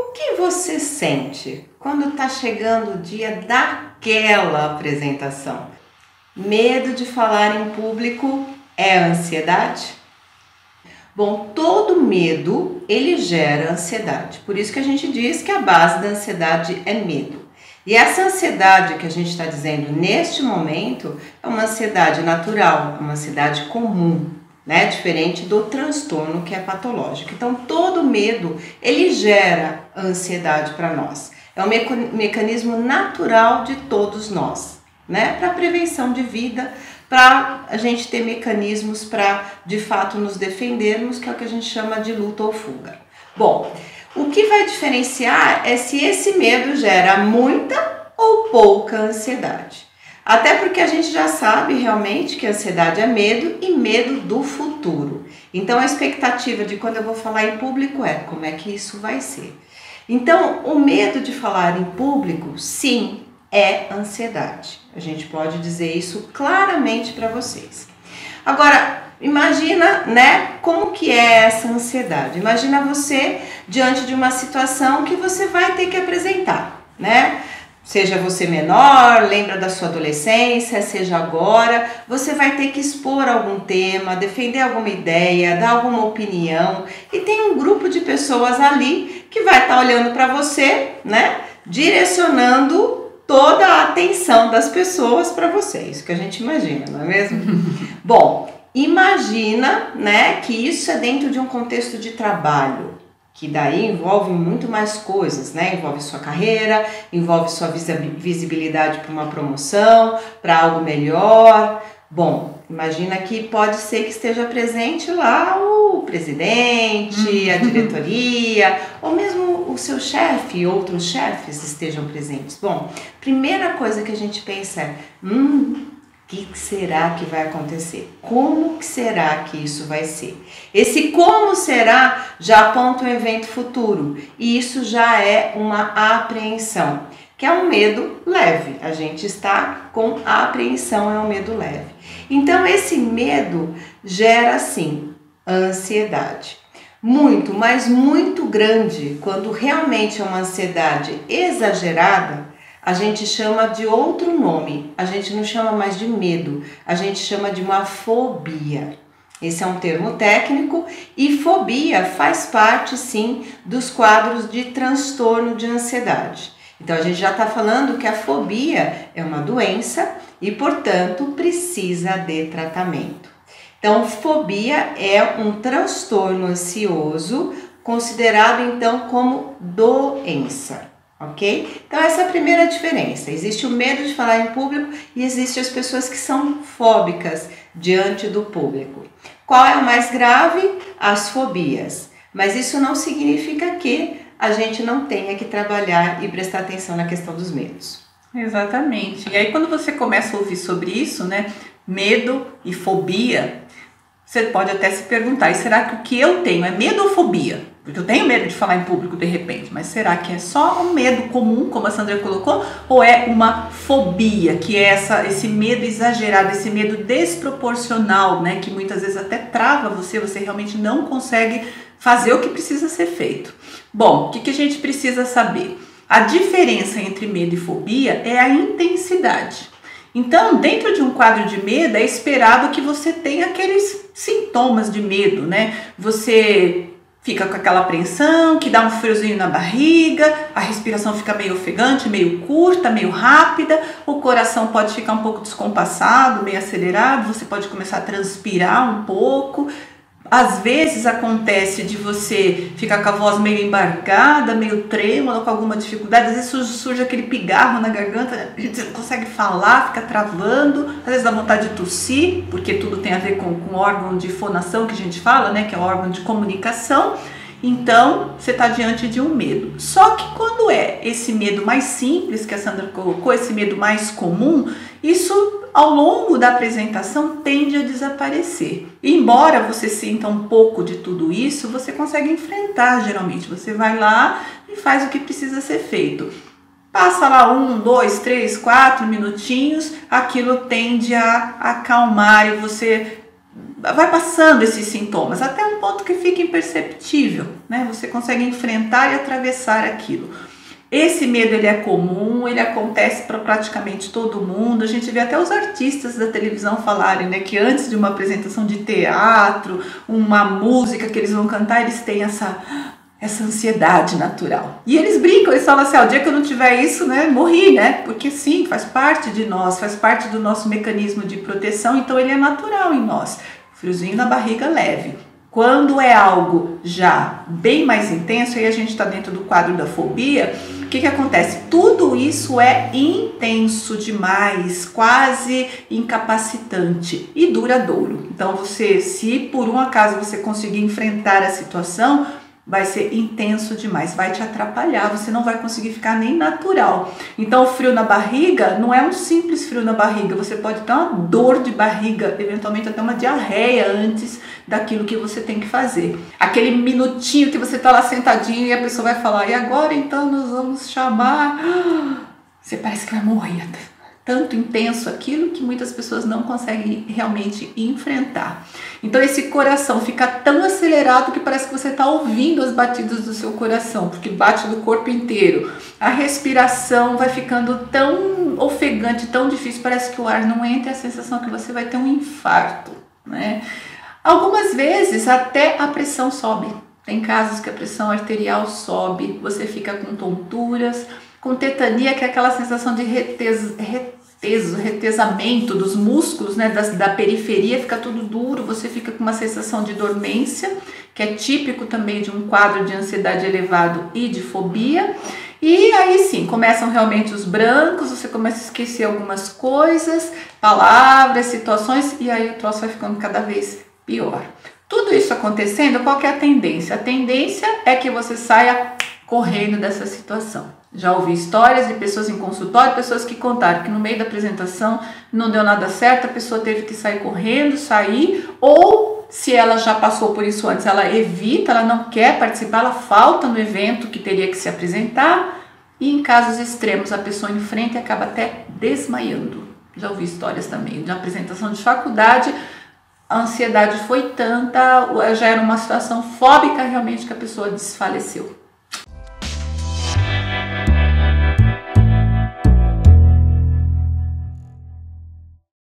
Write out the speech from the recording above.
O que você sente quando está chegando o dia daquela apresentação? Medo de falar em público é ansiedade? Bom, todo medo, ele gera ansiedade. Por isso que a gente diz que a base da ansiedade é medo. E essa ansiedade que a gente está dizendo neste momento é uma ansiedade natural, uma ansiedade comum, né? Diferente do transtorno que é patológico. Então, todo medo, ele gera ansiedade para nós. É um mecanismo natural de todos nós, né? Para prevenção de vida, para a gente ter mecanismos para, de fato, nos defendermos, que é o que a gente chama de luta ou fuga. Bom, o que vai diferenciar é se esse medo gera muita ou pouca ansiedade. Até porque a gente já sabe realmente que a ansiedade é medo e medo do futuro. Então a expectativa de quando eu vou falar em público é como é que isso vai ser. Então o medo de falar em público, sim, é ansiedade. A gente pode dizer isso claramente para vocês. Agora, imagina, né, como que é essa ansiedade. Imagina você diante de uma situação que você vai ter que apresentar, né? Seja você menor, lembra da sua adolescência, seja agora, você vai ter que expor algum tema, defender alguma ideia, dar alguma opinião, e tem um grupo de pessoas ali que vai estar olhando para você, né, direcionando toda a atenção das pessoas para você, isso que a gente imagina, não é mesmo? Bom, imagina, né, que isso é dentro de um contexto de trabalho, que daí envolve muito mais coisas, né? Envolve sua carreira, envolve sua visibilidade para uma promoção, para algo melhor. Bom, imagina que pode ser que esteja presente lá o presidente, a diretoria, ou mesmo o seu chefe, outros chefes estejam presentes. Bom, primeira coisa que a gente pensa é, o que será que vai acontecer? Como que será que isso vai ser? Esse como será já aponta um evento futuro e isso já é uma apreensão, que é um medo leve. A gente está com a apreensão, é um medo leve. Então esse medo gera sim ansiedade. Muito, mas muito grande, quando realmente é uma ansiedade exagerada, a gente chama de outro nome, a gente não chama mais de medo, a gente chama de uma fobia. Esse é um termo técnico e fobia faz parte sim dos quadros de transtorno de ansiedade. Então a gente já está falando que a fobia é uma doença e, portanto, precisa de tratamento. Então, fobia é um transtorno ansioso considerado então como doença. Ok? Então essa é a primeira diferença. Existe o medo de falar em público e existem as pessoas que são fóbicas diante do público. Qual é o mais grave? As fobias. Mas isso não significa que a gente não tenha que trabalhar e prestar atenção na questão dos medos. Exatamente. E aí quando você começa a ouvir sobre isso, né, medo e fobia, você pode até se perguntar, e será que o que eu tenho é medo ou fobia? Porque eu tenho medo de falar em público de repente, mas será que é só um medo comum, como a Sandra colocou, ou é uma fobia, que é esse medo exagerado, esse medo desproporcional, né, que muitas vezes até trava você realmente não consegue fazer o que precisa ser feito. Bom, o que a gente precisa saber? A diferença entre medo e fobia é a intensidade. Então, dentro de um quadro de medo, é esperado que você tenha aqueles sintomas de medo, né? Você fica com aquela apreensão, que dá um friozinho na barriga, a respiração fica meio ofegante, meio curta, meio rápida, o coração pode ficar um pouco descompassado, meio acelerado, você pode começar a transpirar um pouco. Às vezes acontece de você ficar com a voz meio embargada, meio trêmula, com alguma dificuldade, às vezes surge aquele pigarro na garganta, você não consegue falar, fica travando, às vezes dá vontade de tossir, porque tudo tem a ver com o órgão de fonação que a gente fala, né, que é o órgão de comunicação. Então, você está diante de um medo. Só que quando é esse medo mais simples, que a Sandra colocou, esse medo mais comum, isso ao longo da apresentação tende a desaparecer. E embora você sinta um pouco de tudo isso, você consegue enfrentar geralmente. Você vai lá e faz o que precisa ser feito. Passa lá 1, 2, 3, 4 minutinhos, aquilo tende a acalmar e você vai passando esses sintomas, até um ponto que fica imperceptível, né? Você consegue enfrentar e atravessar aquilo. Esse medo, ele é comum, ele acontece para praticamente todo mundo. A gente vê até os artistas da televisão falarem, né, que antes de uma apresentação de teatro, uma música que eles vão cantar, eles têm essa ansiedade natural. E eles brincam, eles falam assim, o dia que eu não tiver isso, né, morri, né? Porque sim, faz parte de nós, faz parte do nosso mecanismo de proteção, então ele é natural em nós. Friozinho na barriga leve. Quando é algo já bem mais intenso, aí a gente está dentro do quadro da fobia, o que acontece? Tudo isso é intenso demais, quase incapacitante e duradouro. Então você, se por um acaso você conseguir enfrentar a situação, vai ser intenso demais, vai te atrapalhar, você não vai conseguir ficar nem natural. Então o frio na barriga não é um simples frio na barriga, você pode ter uma dor de barriga, eventualmente até uma diarreia antes daquilo que você tem que fazer. Aquele minutinho que você está lá sentadinho e a pessoa vai falar, e agora então nós vamos chamar... Você parece que vai morrer. Tanto intenso aquilo que muitas pessoas não conseguem realmente enfrentar. Então esse coração fica tão acelerado que parece que você está ouvindo as batidas do seu coração, porque bate no corpo inteiro. A respiração vai ficando tão ofegante, tão difícil, parece que o ar não entra, e a sensação que você vai ter um infarto, né? Algumas vezes até a pressão sobe. Tem casos que a pressão arterial sobe, você fica com tonturas, com tetania, que é aquela sensação de retesamento dos músculos, né, da periferia, fica tudo duro, você fica com uma sensação de dormência, que é típico também de um quadro de ansiedade elevado e de fobia. E aí sim, começam realmente os brancos, você começa a esquecer algumas coisas, palavras, situações, e aí o troço vai ficando cada vez pior. Tudo isso acontecendo, qual que é a tendência? A tendência é que você saia correndo dessa situação. Já ouvi histórias de pessoas em consultório, pessoas que contaram que no meio da apresentação não deu nada certo, a pessoa teve que sair correndo, ou se ela já passou por isso antes, ela evita, ela não quer participar, ela falta no evento que teria que se apresentar, e em casos extremos a pessoa enfrenta e acaba até desmaiando. Já ouvi histórias também de apresentação de faculdade, a ansiedade foi tanta, já era uma situação fóbica realmente que a pessoa desfaleceu.